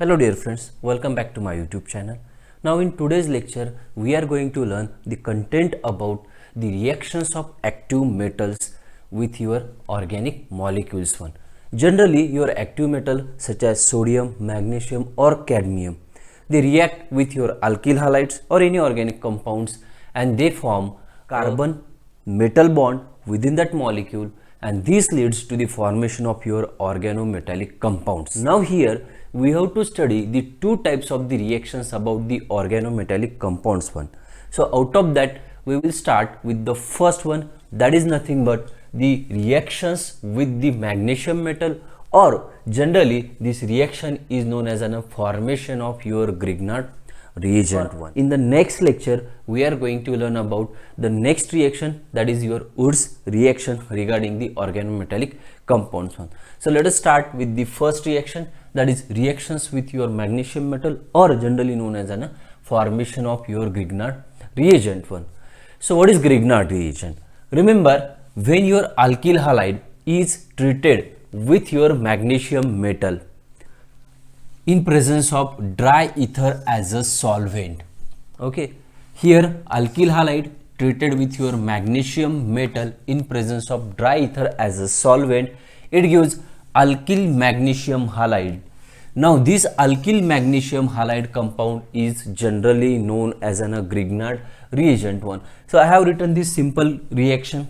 Hello dear friends, welcome back to my YouTube channel. Now in today's lecture, we are going to learn the content about the reactions of active metals with your organic molecules one. Generally, your active metal such as sodium, magnesium or cadmium, they react with your alkyl halides or any organic compounds and they form carbon metal bond within that molecule, and this leads to the formation of your organometallic compounds. Now here we have to study the two types of the reactions about the organometallic compounds one. So out of that we will start with the first one, that is nothing but the reactions with the magnesium metal, or generally this reaction is known as a formation of your Grignard reagent one. In the next lecture we are going to learn about the next reaction, that is your Wurtz reaction regarding the organometallic compounds one. So let us start with the first reaction, that is reactions with your magnesium metal, or generally known as a formation of your Grignard reagent one. So what is Grignard reagent? Remember, when your alkyl halide is treated with your magnesium metal in presence of dry ether as a solvent. Okay, here alkyl halide treated with your magnesium metal in presence of dry ether as a solvent, it gives alkyl magnesium halide. Now this alkyl magnesium halide compound is generally known as a Grignard reagent one. So I have written this simple reaction,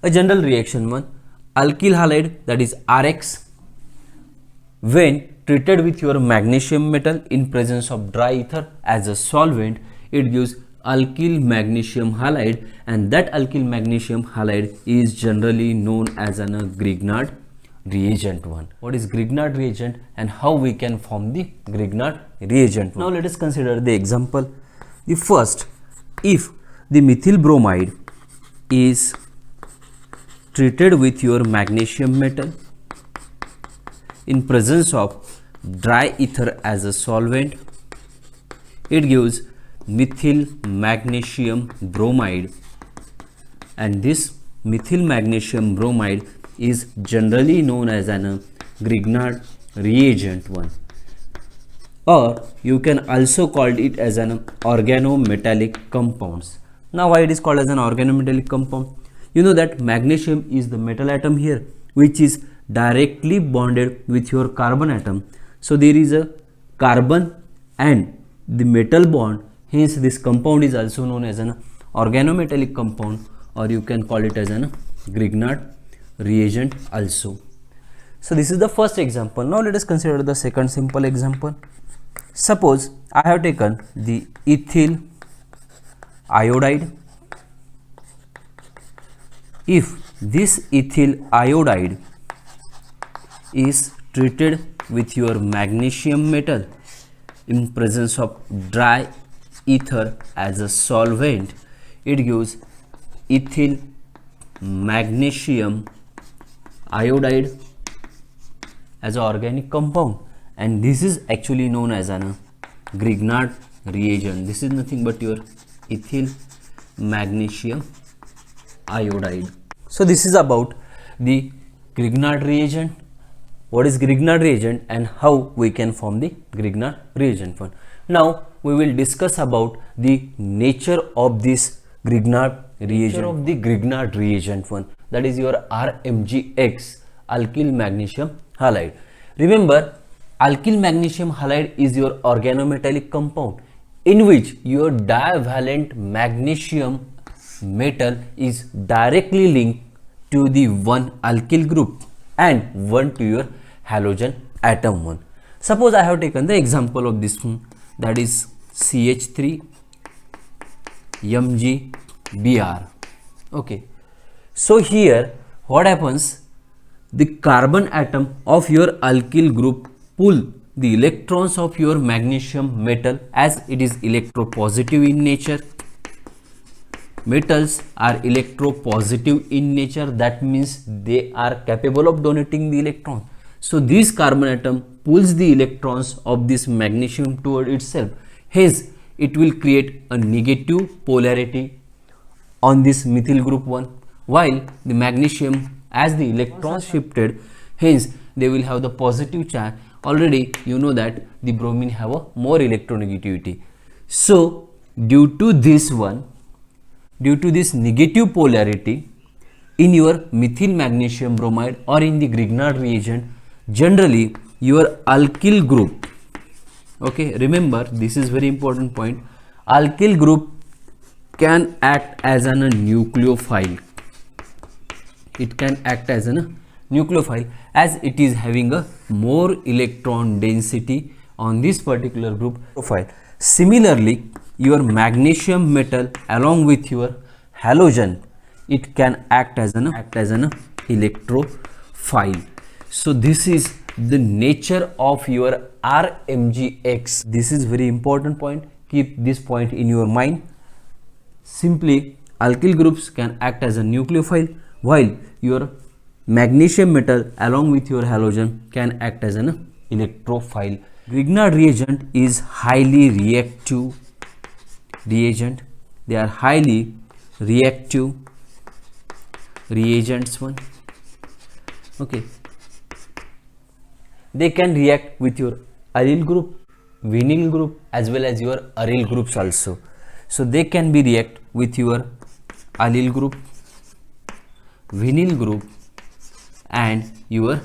a general reaction one. Alkyl halide, that is RX, when treated with your magnesium metal in presence of dry ether as a solvent, it gives alkyl magnesium halide, and that alkyl magnesium halide is generally known as a Grignard reagent one. What is Grignard reagent and how we can form the Grignard reagent one? Now let us consider the example. The first, if the methyl bromide is treated with your magnesium metal in presence of dry ether as a solvent, it gives methyl magnesium bromide, and this methyl magnesium bromide is generally known as an Grignard reagent one, or you can also call it as an organometallic compounds. Now why it is called as an organometallic compound? You know that magnesium is the metal atom here which is directly bonded with your carbon atom. So there is a carbon and the metal bond, hence this compound is also known as an organometallic compound, or you can call it as an Grignard reagent also. So this is the first example. Now let us consider the second simple example. Suppose I have taken the ethyl iodide. If this ethyl iodide is treated with your magnesium metal in presence of dry ether as a solvent, it gives ethyl magnesium iodide as an organic compound, and this is actually known as an Grignard reagent. This is nothing but your ethyl magnesium iodide. So this is about the Grignard reagent. What is Grignard reagent and how we can form the Grignard reagent one. Now we will discuss about the nature of this Grignard reagent. Of the Grignard reagent one, that is your RMgX, alkyl magnesium halide. Remember, alkyl magnesium halide is your organometallic compound in which your divalent magnesium metal is directly linked to the one alkyl group and one to your halogen atom one. Suppose I have taken the example of this one, that is CH3 MgBr. Okay, so here what happens, the carbon atom of your alkyl group pull the electrons of your magnesium metal as it is electropositive in nature. Metals are electropositive in nature, that means they are capable of donating the electron. So this carbon atom pulls the electrons of this magnesium toward itself, hence it will create a negative polarity on this methyl group 1, while the magnesium, as the electrons shifted, hence they will have the positive charge Already you know that the bromine have a more electronegativity. So due to this negative polarity in your methyl magnesium bromide or in the Grignard reagent, generally your alkyl group, okay, remember this is very important point, alkyl group can act as a nucleophile. It can act as a nucleophile as it is having a more electron density on this particular group profile. Similarly, your magnesium metal along with your halogen, it can act as an electrophile. So this is the nature of your RMGX. This is very important point. Keep this point in your mind. Simply alkyl groups can act as a nucleophile, while your magnesium metal along with your halogen can act as an electrophile. Grignard reagent is highly reactive reagent. They are highly reactive reagents one. Okay. They can react with your allyl group, vinyl group as well as your aryl groups also. So they can be react with your allyl group, vinyl group and your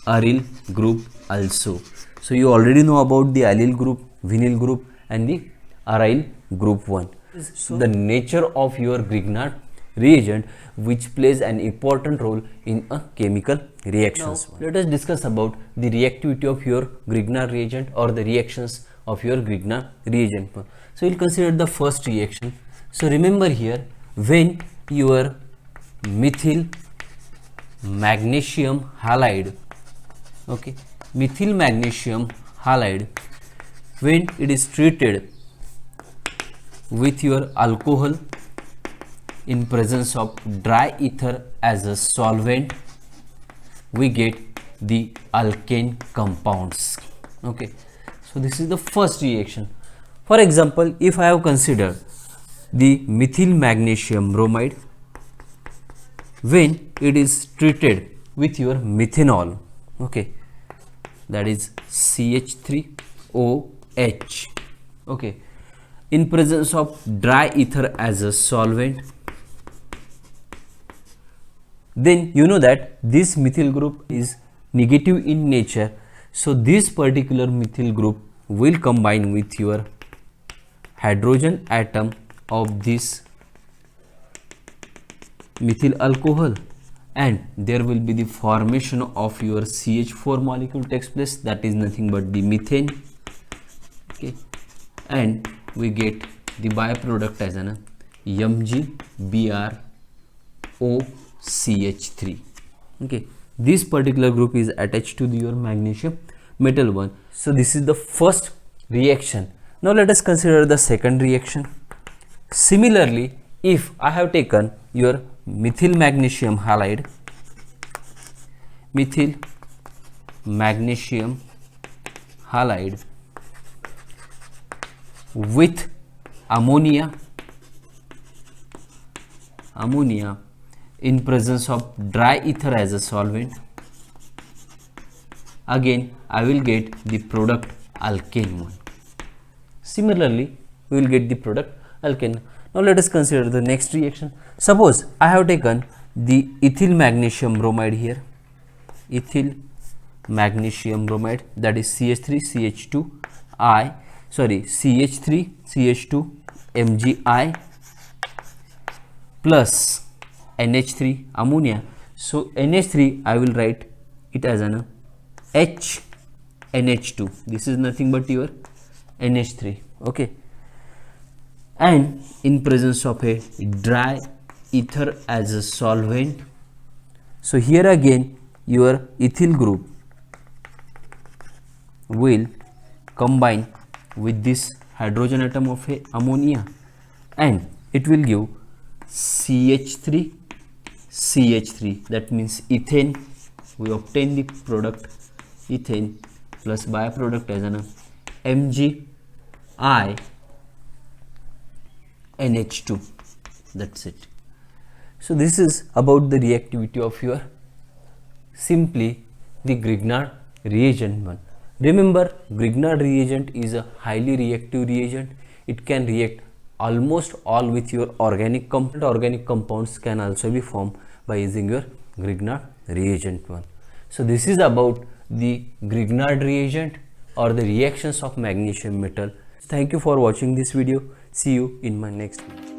aryl group also. So you already know about the allyl group, vinyl group and the aryl group 1. So the nature of your Grignard reagent which plays an important role in a chemical reactions. Now, let us discuss about the reactivity of your Grignard reagent or the reactions of your Grignard reagent. So we'll consider the first reaction. So remember here, when your methyl magnesium halide, okay, methyl magnesium halide, when it is treated with your alcohol in presence of dry ether as a solvent, we get the alkane compounds. Okay, so this is the first reaction. For example, if I have considered the methyl magnesium bromide, when it is treated with your methanol, okay, that is CH3OH, okay, in presence of dry ether as a solvent, then you know that this methyl group is negative in nature. So this particular methyl group will combine with your hydrogen atom of this methyl alcohol, and there will be the formation of your CH4 molecule takes place, that is nothing but the methane. Okay, and we get the byproduct as an MgBrOCH3. Okay, this particular group is attached to your magnesium metal one. So this is the first reaction. Now let us consider the second reaction. Similarly, if I have taken your methyl magnesium halide, methyl magnesium halide with ammonia in presence of dry ether as a solvent, again I will get the product alkane one. Similarly, we will get the product alkane. Now let us consider the next reaction. Suppose I have taken the ethyl magnesium bromide here, ethyl magnesium bromide, that is CH3 Mgi plus NH3 ammonia. So NH3 I will write it as an HNH2. This is nothing but your NH3. Okay, and in presence of a dry ether as a solvent. So here again your ethyl group will combine with this hydrogen atom of a ammonia, and it will give CH3, that means ethane. We obtain the product ethane plus byproduct as an MgINH2. That's it. So this is about the reactivity of your simply the Grignard reagent 1. Remember, Grignard reagent is a highly reactive reagent. It can react almost all with your organic compound. Organic compounds can also be formed by using your Grignard reagent 1. So this is about the Grignard reagent or the reactions of magnesium metal. Thank you for watching this video. See you in my next video.